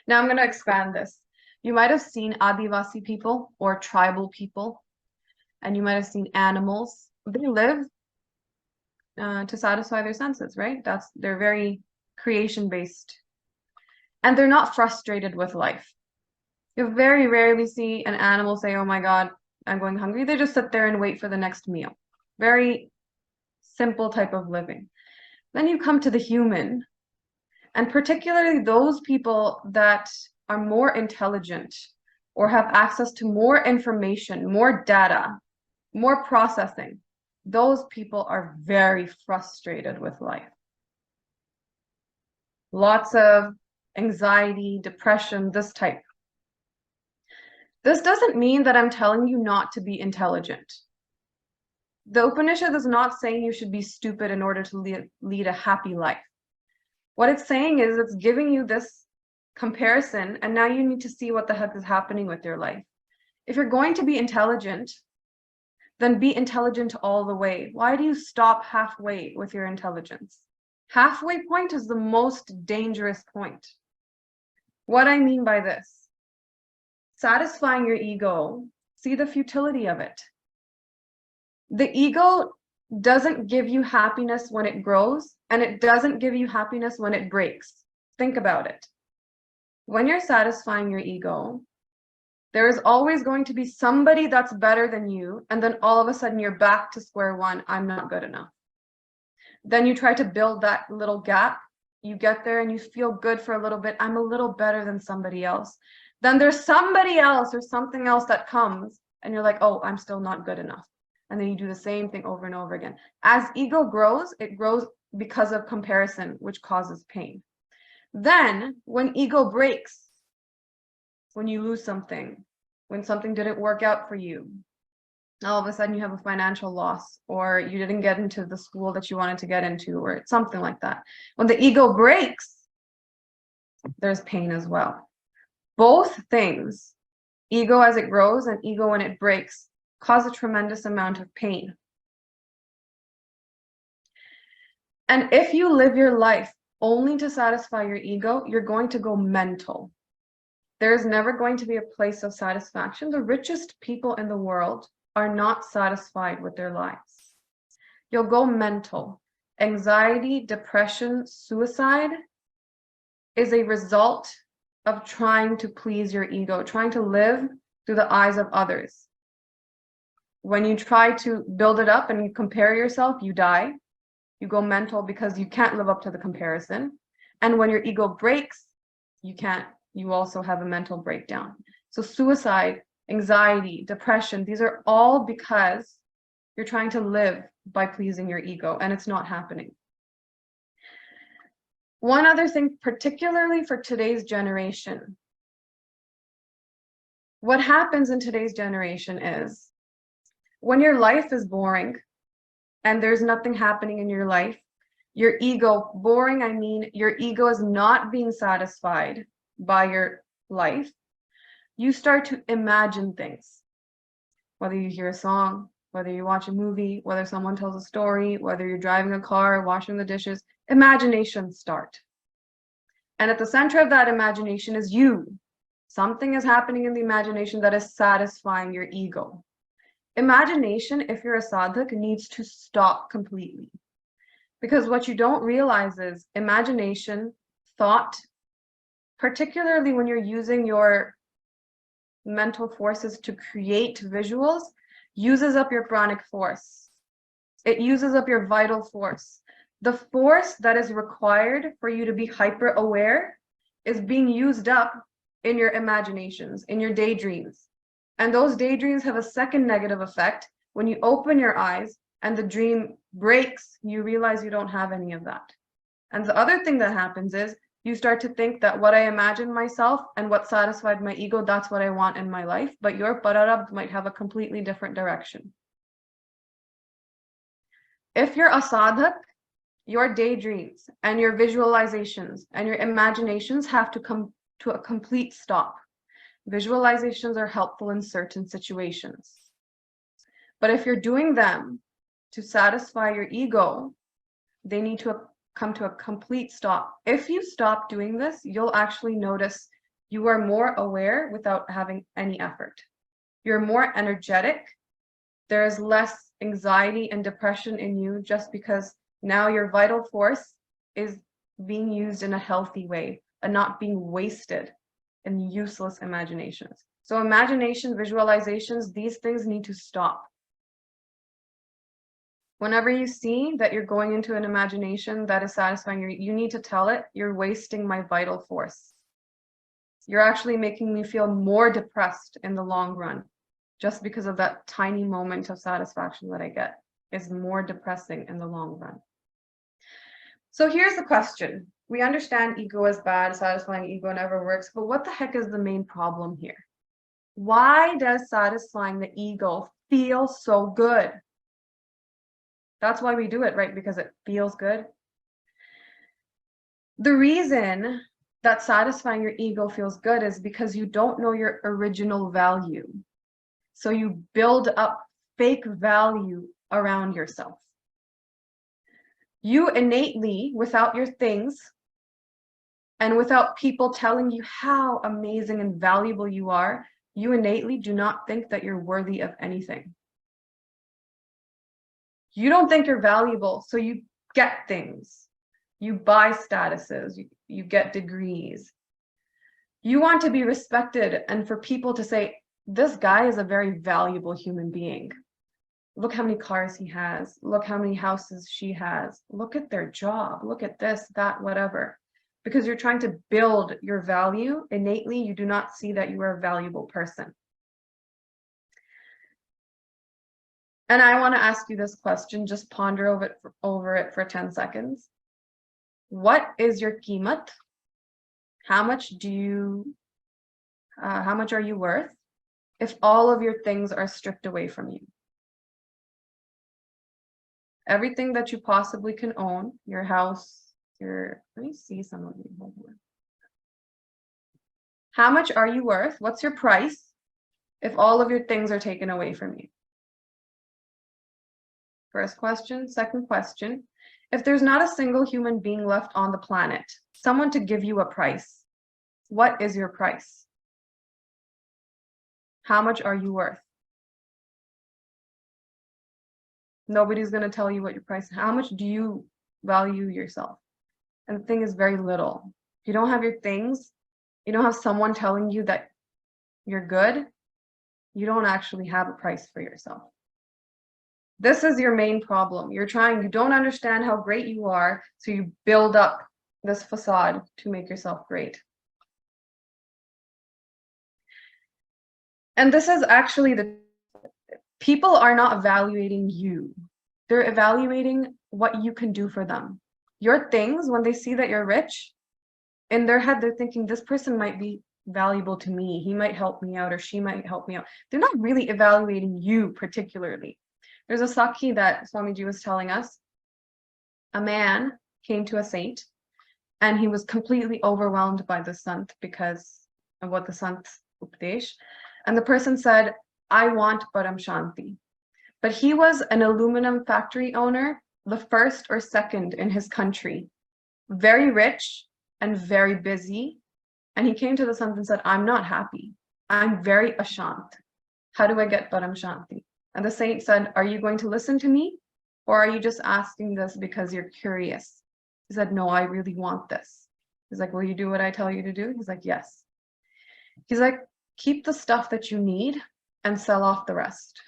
Now I'm going to expand this. You might have seen Adivasi people or tribal people, and you might have seen animals. They live to satisfy their senses, right? They're very creation based, and they're not frustrated with life. You very rarely see an animal say, "Oh my God, I'm going hungry." They just sit there and wait for the next meal. Very simple type of living. Then you come to the human, and particularly those people that are more intelligent or have access to more information, more data, more processing. Those people are very frustrated with life. Lots of anxiety, depression, this type. This doesn't mean that I'm telling you not to be intelligent. The Upanishad is not saying you should be stupid in order to lead a happy life. What it's saying is it's giving you this comparison, and now you need to see what the heck is happening with your life. If you're going to be intelligent, then be intelligent all the way. Why do you stop halfway with your intelligence? Halfway point is the most dangerous point. What I mean by this, satisfying your ego, see the futility of it. The ego doesn't give you happiness when it grows, and it doesn't give you happiness when it breaks. Think about it. When you're satisfying your ego, there is always going to be somebody that's better than you, and then all of a sudden you're back to square one. I'm not good enough. Then you try to build that little gap. You get there and you feel good for a little bit. I'm a little better than somebody else. Then there's somebody else or something else that comes, and you're like, oh, I'm still not good enough. And then you do the same thing over and over again. As ego grows, it grows because of comparison, which causes pain. Then when ego breaks, when you lose something, when something didn't work out for you, all of a sudden you have a financial loss, or you didn't get into the school that you wanted to get into, or something like that. When the ego breaks, there's pain as well. Both things, ego as it grows and ego when it breaks, cause a tremendous amount of pain. And if you live your life only to satisfy your ego, you're going to go mental. There is never going to be a place of satisfaction. The richest people in the world are not satisfied with their lives. You'll go mental. Anxiety, depression, suicide is a result of trying to please your ego, trying to live through the eyes of others. When you try to build it up and you compare yourself, you die. You go mental because you can't live up to the comparison. And when your ego breaks, you also have a mental breakdown. So suicide, anxiety, depression, these are all because you're trying to live by pleasing your ego, and it's not happening. One other thing, particularly for today's generation, what happens in today's generation is when your life is boring and there's nothing happening in your life, your ego, boring, I mean your ego is not being satisfied by your life, you start to imagine things. Whether you hear a song, whether you watch a movie, whether someone tells a story, whether you're driving a car, washing the dishes, imaginations start. And at the center of that imagination is you. Something is happening in the imagination that is satisfying your ego. Imagination, if you're a sadhak, needs to stop completely. Because what you don't realize is imagination, thought, particularly when you're using your mental forces to create visuals, uses up your pranic force. It uses up your vital force. The force that is required for you to be hyper aware is being used up in your imaginations, in your daydreams. And those daydreams have a second negative effect. When you open your eyes and the dream breaks, you realize you don't have any of that. And the other thing that happens is you start to think that what I imagined myself and what satisfied my ego, that's what I want in my life. But your pararabdha might have a completely different direction. If you're a sadhak, your daydreams and your visualizations and your imaginations have to come to a complete stop. Visualizations are helpful in certain situations. But if you're doing them to satisfy your ego, they need to come to a complete stop. If you stop doing this, you'll actually notice You are more aware without having any effort. You're more energetic. There is less anxiety and depression in you just because now your vital force is being used in a healthy way and not being wasted in useless imaginations. So imagination, visualizations, these things need to stop. Whenever you see that you're going into an imagination that is satisfying, you need to tell it, you're wasting my vital force. You're actually making me feel more depressed in the long run, just because of that tiny moment of satisfaction that I get is more depressing in the long run. So here's the question. We understand ego is bad, satisfying ego never works, but what the heck is the main problem here? Why does satisfying the ego feel so good? That's why we do it, right? Because it feels good. The reason that satisfying your ego feels good is because you don't know your original value. So you build up fake value around yourself. You innately, without your things, and without people telling you how amazing and valuable you are, you innately do not think that you're worthy of anything. You don't think you're valuable, so you get things. You buy statuses, you get degrees. You want to be respected and for people to say, this guy is a very valuable human being. Look how many cars he has. Look how many houses she has. Look at their job. Look at this, that, whatever. Because you're trying to build your value innately, you do not see that you are a valuable person. And I want to ask you this question, just ponder over it for 10 seconds. What is your qimat? How much are you worth if all of your things are stripped away from you? Everything that you possibly can own, your house, let me see some of you. How much are you worth? What's your price if all of your things are taken away from you? First question. Second question. If there's not a single human being left on the planet, someone to give you a price, what is your price? How much are you worth? Nobody's going to tell you what your price is. How much do you value yourself? And the thing is very little. If you don't have your things, you don't have someone telling you that you're good, you don't actually have a price for yourself. This is your main problem. You don't understand how great you are, so you build up this facade to make yourself great. And this is actually people are not evaluating you. They're evaluating what you can do for them. Your things, when they see that you're rich, in their head, they're thinking, this person might be valuable to me. He might help me out, or she might help me out. They're not really evaluating you particularly. There's a Sakhi that Swamiji was telling us. A man came to a saint and he was completely overwhelmed by the sant because of what the sant updesh. And the person said, I want Param Shanti. But he was an aluminum factory owner, the first or second in his country, very rich and very busy. And he came to the sant and said, I'm not happy. I'm very ashant. How do I get Param Shanti? And the saint said, are you going to listen to me? Or are you just asking this because you're curious? He said, no, I really want this. He's like, will you do what I tell you to do? He's like, yes. He's like, keep the stuff that you need and sell off the rest.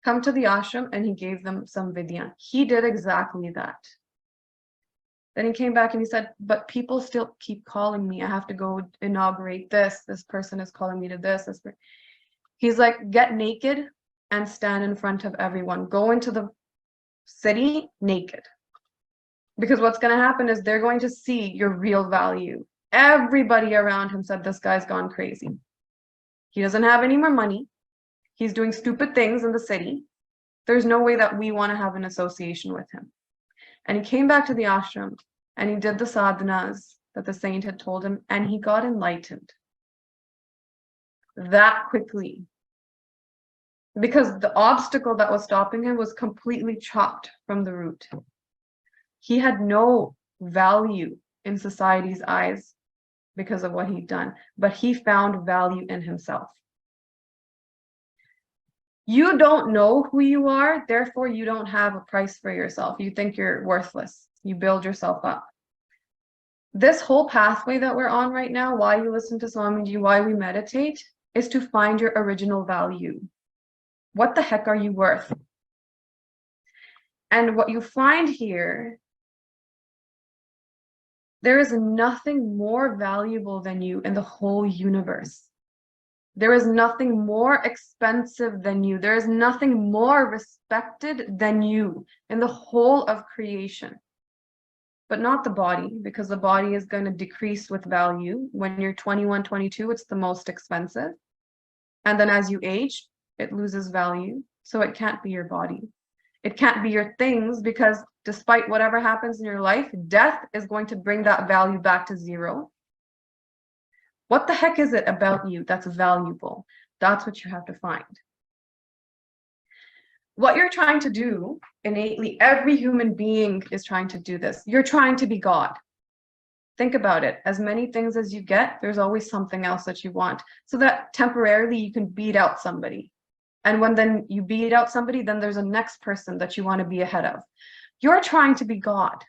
Come to the ashram, and he gave them some vidya. He did exactly that. Then he came back and he said, but people still keep calling me. I have to go inaugurate this. This person is calling me to this. He's like, get naked and stand in front of everyone. Go into the city naked. Because what's going to happen is they're going to see your real value. Everybody around him said, this guy's gone crazy. He doesn't have any more money. He's doing stupid things in the city. There's no way that we want to have an association with him. And he came back to the ashram and he did the sadhanas that the saint had told him, and he got enlightened. That quickly, because the obstacle that was stopping him was completely chopped from the root. He had no value in society's eyes because of what he'd done, but he found value in himself. You don't know who you are, therefore you don't have a price for yourself. You think you're worthless. You build yourself up. This whole pathway that we're on right now, why you listen to Swamiji, why we meditate, is to find your original value. What the heck are you worth? And what you find here, there is nothing more valuable than you in the whole universe. There is nothing more expensive than you. There is nothing more respected than you in the whole of creation. But not the body, because the body is going to decrease with value. When you're 21, 22, it's the most expensive. And then as you age, it loses value. So it can't be your body. It can't be your things, because despite whatever happens in your life, death is going to bring that value back to zero. What the heck is it about you that's valuable? That's what you have to find. What you're trying to do innately, every human being is trying to do this. You're trying to be God. Think about it. As many things as you get, there's always something else that you want, so that temporarily you can beat out somebody. And when then you beat out somebody, then there's a next person that you want to be ahead of. You're trying to be God,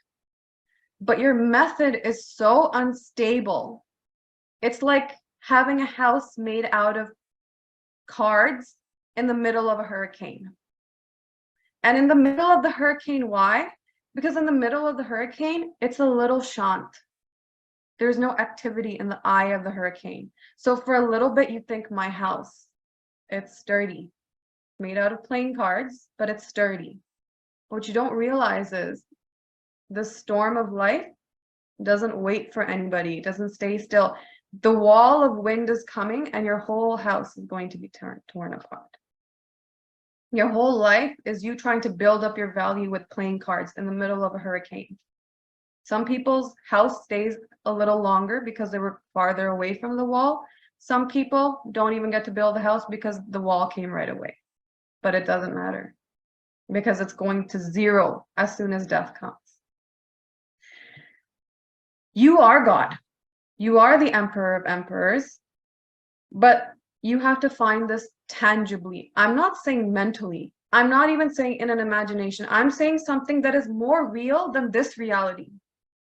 but your method is so unstable. It's like having a house made out of cards in the middle of a hurricane. And in the middle of the hurricane, why? Because in the middle of the hurricane, it's a little shant. There's no activity in the eye of the hurricane. So for a little bit, you think, my house, it's sturdy, made out of playing cards, but it's sturdy. What you don't realize is the storm of life doesn't wait for anybody. It doesn't stay still. The wall of wind is coming and your whole house is going to be torn apart. Your whole life is you trying to build up your value with playing cards in the middle of a hurricane. Some people's house stays a little longer because they were farther away from the wall. Some people don't even get to build a house because the wall came right away. But it doesn't matter, because it's going to zero as soon as death comes. You are God. You are the Emperor of Emperors, but you have to find this tangibly. I'm not saying mentally. I'm not even saying in an imagination. I'm saying something that is more real than this reality.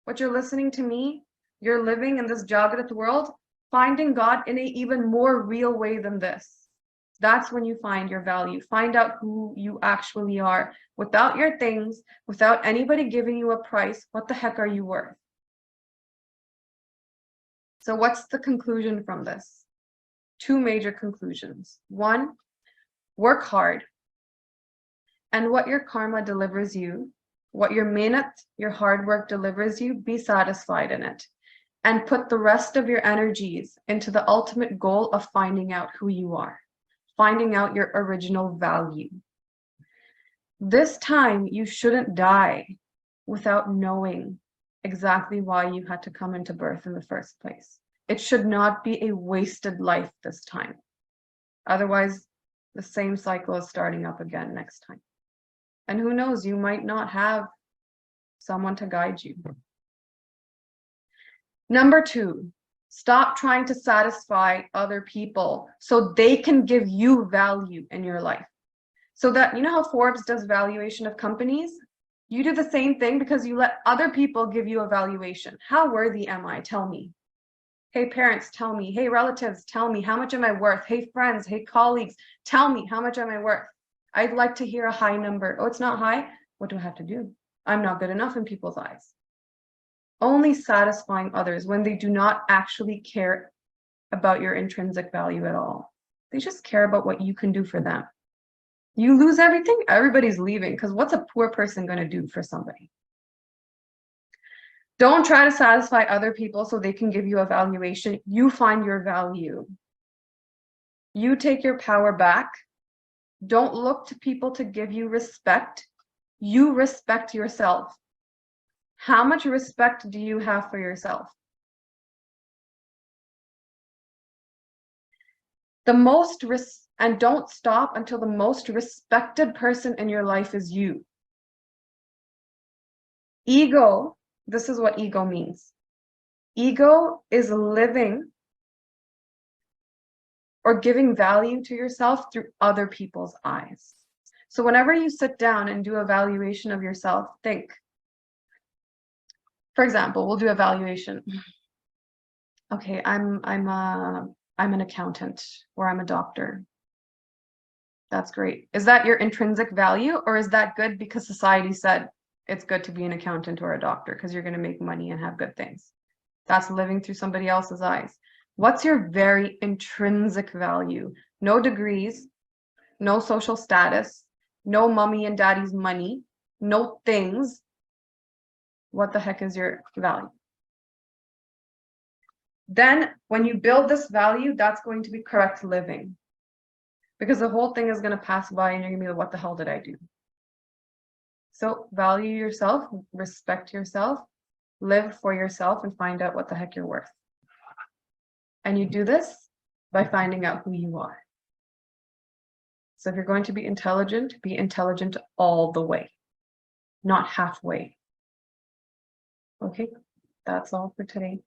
What you're listening to me, you're living in this Jagat world, finding God in an even more real way than this. That's when you find your value. Find out who you actually are. Without your things, without anybody giving you a price, what the heck are you worth? So what's the conclusion from this? Two major conclusions. One, work hard. And what your karma delivers you, what your mehnat, your hard work delivers you, be satisfied in it. And put the rest of your energies into the ultimate goal of finding out who you are, finding out your original value. This time, you shouldn't die without knowing exactly why you had to come into birth in the first place. It should not be a wasted life this time. Otherwise, the same cycle is starting up again next time. And who knows, you might not have someone to guide you. Number two, stop trying to satisfy other people so they can give you value in your life. So that, you know how Forbes does valuation of companies? You do the same thing because you let other people give you a valuation. How worthy am I? Tell me. Hey, parents, tell me. Hey, relatives, tell me. How much am I worth? Hey, friends, hey, colleagues, tell me. How much am I worth? I'd like to hear a high number. Oh, it's not high? What do I have to do? I'm not good enough in people's eyes. Only satisfying others when they do not actually care about your intrinsic value at all. They just care about what you can do for them. You lose everything, everybody's leaving, because what's a poor person going to do for somebody? Don't try to satisfy other people so they can give you a valuation. You find your value. You take your power back. Don't look to people to give you respect. You respect yourself. How much respect do you have for yourself? And don't stop until the most respected person in your life is you. Ego, this is what ego means. Ego is living or giving value to yourself through other people's eyes. So whenever you sit down and do a evaluation of yourself, think, for example, we'll do evaluation. Okay, I'm an accountant or I'm a doctor. That's great. Is that your intrinsic value, or is that good because society said it's good to be an accountant or a doctor because you're going to make money and have good things? That's living through somebody else's eyes. What's your very intrinsic value? No degrees, no social status, no mommy and daddy's money, no things. What the heck is your value? Then when you build this value, that's going to be correct living. Because the whole thing is going to pass by and you're going to be like, what the hell did I do? So value yourself, respect yourself, live for yourself, and find out what the heck you're worth. And you do this by finding out who you are. So if you're going to be intelligent all the way, not halfway. Okay, that's all for today.